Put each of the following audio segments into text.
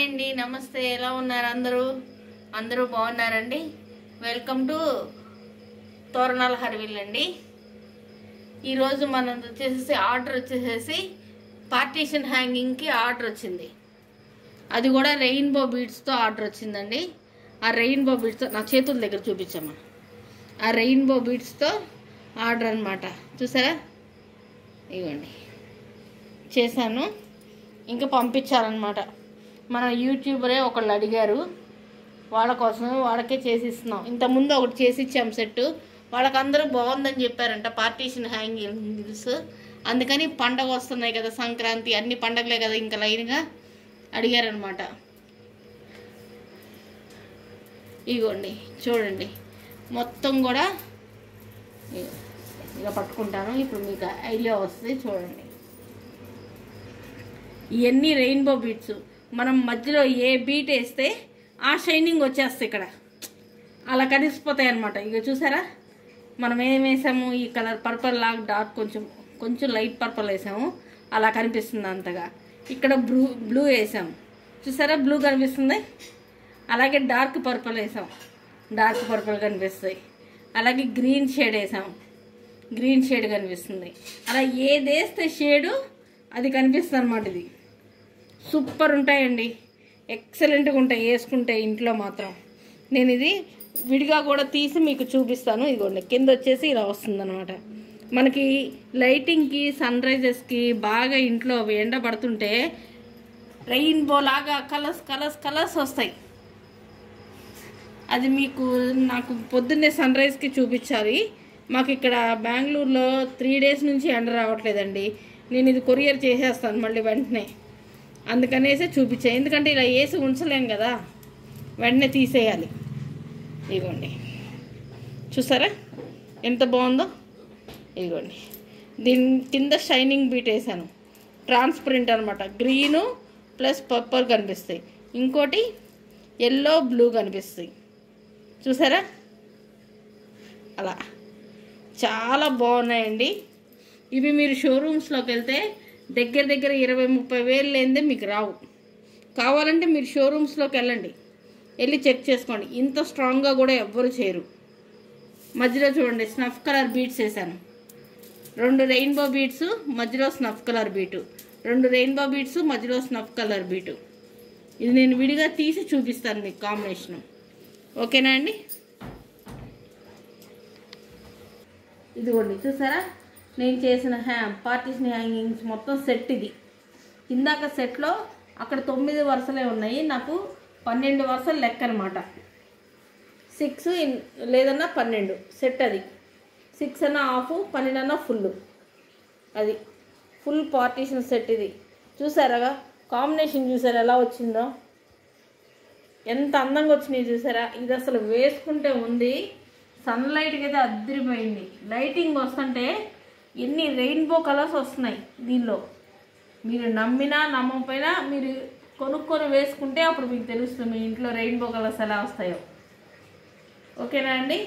Hi అండి, నమస్తే. ఎలా ఉన్నారు అందరూ బాగున్నారండి. వెల్కమ్ టు తోరణాల హర్విల్ అండి. ఈరోజు మనం ఆర్డర్ వచ్చేసేసి పార్టీషన్ హ్యాంగింగ్కి ఆర్డర్ వచ్చింది. అది కూడా రెయిన్బో బీడ్స్తో ఆర్డర్ వచ్చిందండి. ఆ రెయిన్బో బీడ్స్తో నా చేతుల దగ్గర చూపించమ్మా. ఆ రెయిన్బో బీడ్స్తో ఆర్డర్ అనమాట. చూసారా, ఇవ్వండి చేశాను. ఇంకా పంపించాలన్నమాట. మన యూట్యూబరే ఒకళ్ళు అడిగారు, వాళ్ళ కోసం వాళ్ళకే చేసి ఇస్తున్నాం. ఇంతకుముందు ఒకటి చేసి ఇచ్చాం సెట్. వాళ్ళకందరూ బాగుందని చెప్పారంట పార్టీషన్ హ్యాంగింగ్స్. అందుకని పండగ వస్తున్నాయి కదా, సంక్రాంతి, అన్ని పండగలే కదా, ఇంకా లైన్గా అడిగారనమాట. ఇగోండి చూడండి, మొత్తం కూడా ఇలా పట్టుకుంటాను. ఇప్పుడు మీకు ఐడియా వస్తుంది చూడండి. ఇవన్నీ రెయిన్బో బీట్స్. మనం మధ్యలో ఏ బీట్ వేస్తే ఆ షైనింగ్ వచ్చేస్తాయి, ఇక్కడ అలా కలిసిపోతాయి అన్నమాట. ఇక చూసారా, మనం ఏం వేసాము, ఈ కలర్ పర్పల్ లాగా డార్క్ కొంచెం లైట్ పర్పల్ వేసాము, అలా కనిపిస్తుంది అంతగా. ఇక్కడ బ్లూ వేసాము, చూసారా బ్లూ కనిపిస్తుంది. అలాగే డార్క్ పర్పల్ వేసాం, డార్క్ పర్పల్ కనిపిస్తాయి. అలాగే గ్రీన్ షేడ్ వేసాం, గ్రీన్ షేడ్ కనిపిస్తుంది. అలా ఏది వేస్తే షేడు అది కనిపిస్తుంది అన్నమాట. ఇది సూపర్ ఉంటాయండి, ఎక్సలెంట్గా ఉంటాయి వేసుకుంటే ఇంట్లో మాత్రం. నేను ఇది విడిగా కూడా తీసి మీకు చూపిస్తాను. ఇదిగోండి, కింద వచ్చేసి ఇలా వస్తుందన్నమాట. మనకి లైటింగ్కి, సన్ రైజెస్కి బాగా ఇంట్లో ఎండ పడుతుంటే రెయిన్బో లాగా కలర్స్ వస్తాయి. అది మీకు నాకు పొద్దున్నే సన్ రైజ్కి చూపించాలి. మాకు ఇక్కడ బెంగళూరులో 3 days నుంచి ఎండ రావట్లేదండి. నేను ఇది కొరియర్ చేసేస్తాను మళ్ళీ వెంటనే, అందుకనేసి చూపించాను. ఎందుకంటే ఇలా వేసి ఉంచలేం కదా, వెంటనే తీసేయాలి. ఇదిగోండి చూసారా ఎంత బాగుందో. ఇదిగోండి, దీని కింద షైనింగ్ బీట్ వేసాను, ట్రాన్స్పరెంట్ అనమాట. గ్రీను ప్లస్ పర్పల్ కనిపిస్తాయి, ఇంకోటి ఎల్లో బ్లూ కనిపిస్తాయి. చూసారా, అలా చాలా బాగున్నాయండి. ఇవి మీరు షోరూమ్స్లోకి వెళ్తే దగ్గర 20-30 వేలు లేనిదే మీకు రావు. కావాలంటే మీరు షోరూమ్స్లోకి వెళ్ళి చెక్ చేసుకోండి. ఇంత స్ట్రాంగ్గా కూడా ఎవ్వరు చేయరు. మధ్యలో చూడండి స్నఫ్ కలర్ బీట్స్ వేసాను. 2 రెయిన్బో బీట్స్, మధ్యలో snuff colour bead. 2 rainbow beads, మధ్యలో స్నఫ్ కలర్ బీటు. ఇది నేను విడిగా తీసి చూపిస్తాను మీకు కాంబినేషను. ఓకేనా అండి? ఇదిగోండి చూసారా, నేను చేసిన పార్టీషన్ హ్యాంగింగ్స్ మొత్తం సెట్ ఇది. ఇందాక సెట్లో అక్కడ 9 వరుసలే ఉన్నాయి, నాకు 12 వరుసలు లెక్క అనమాట. 6 లేదన్నా 12 సెట్. అది 6 అన్నా హాఫ్, 12 అన్నా ఫుల్. అది ఫుల్ పార్టీషన్ సెట్. ఇది చూసారా, కాంబినేషన్ చూసారా ఎలా వచ్చిందో, ఎంత అందంగా వచ్చినాయి చూసారా. ఇది అసలు వేసుకుంటే ఉంది, సన్లైట్కి అయితే అద్దరిపోయింది. లైటింగ్ వస్తుంటే ఎన్ని రెయిన్బో కలర్స్ వస్తున్నాయి దీనిలో. మీరు నమ్మినా నమ్మకపోయినా మీరు కొనుక్కొని వేసుకుంటే అప్పుడు మీకు తెలుస్తుంది మీ ఇంట్లో రెయిన్బో కలర్స్ ఎలా వస్తాయో. ఓకేనా అండి?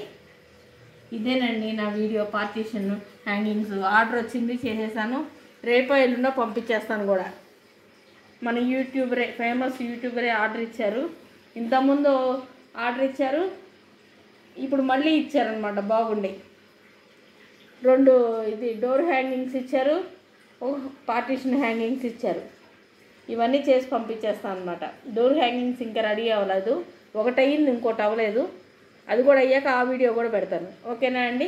ఇదేనండి నా వీడియో పార్టీషన్ హ్యాంగింగ్స్. ఆర్డర్ వచ్చింది, చేసేసాను. రేపో ఎల్లుండో పంపించేస్తాను కూడా. మన యూట్యూబరే, ఫేమస్ యూట్యూబరే ఆర్డర్ ఇచ్చారు. ఇంతకుముందు ఆర్డర్ ఇచ్చారు, ఇప్పుడు మళ్ళీ ఇచ్చారనమాట. బాగుండే 2 ఇది డోర్ హ్యాంగింగ్స్ ఇచ్చారు, పార్టీషన్ హ్యాంగింగ్స్ ఇచ్చారు. ఇవన్నీ చేసి పంపించేస్తాను అనమాట. డోర్ హ్యాంగింగ్స్ ఇంకా రెడీ అవ్వలేదు, ఒకటి అయ్యింది, ఇంకోటి అవ్వలేదు. అది కూడా అయ్యాక ఆ వీడియో కూడా పెడతాను. ఓకేనా అండి?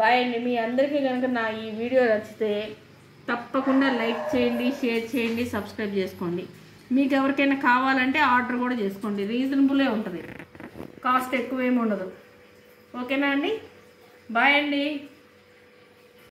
బాయ్ అండి. మీ అందరికీ కనుక నా ఈ వీడియో నచ్చితే తప్పకుండా లైక్ చేయండి, షేర్ చేయండి, సబ్స్క్రైబ్ చేసుకోండి. మీకు ఎవరికైనా కావాలంటే ఆర్డర్ కూడా చేసుకోండి. రీజనబులే ఉంటుంది, కాస్ట్ ఎక్కువేమి ఉండదు. ఓకేనా అండి? బాయ్ అండి.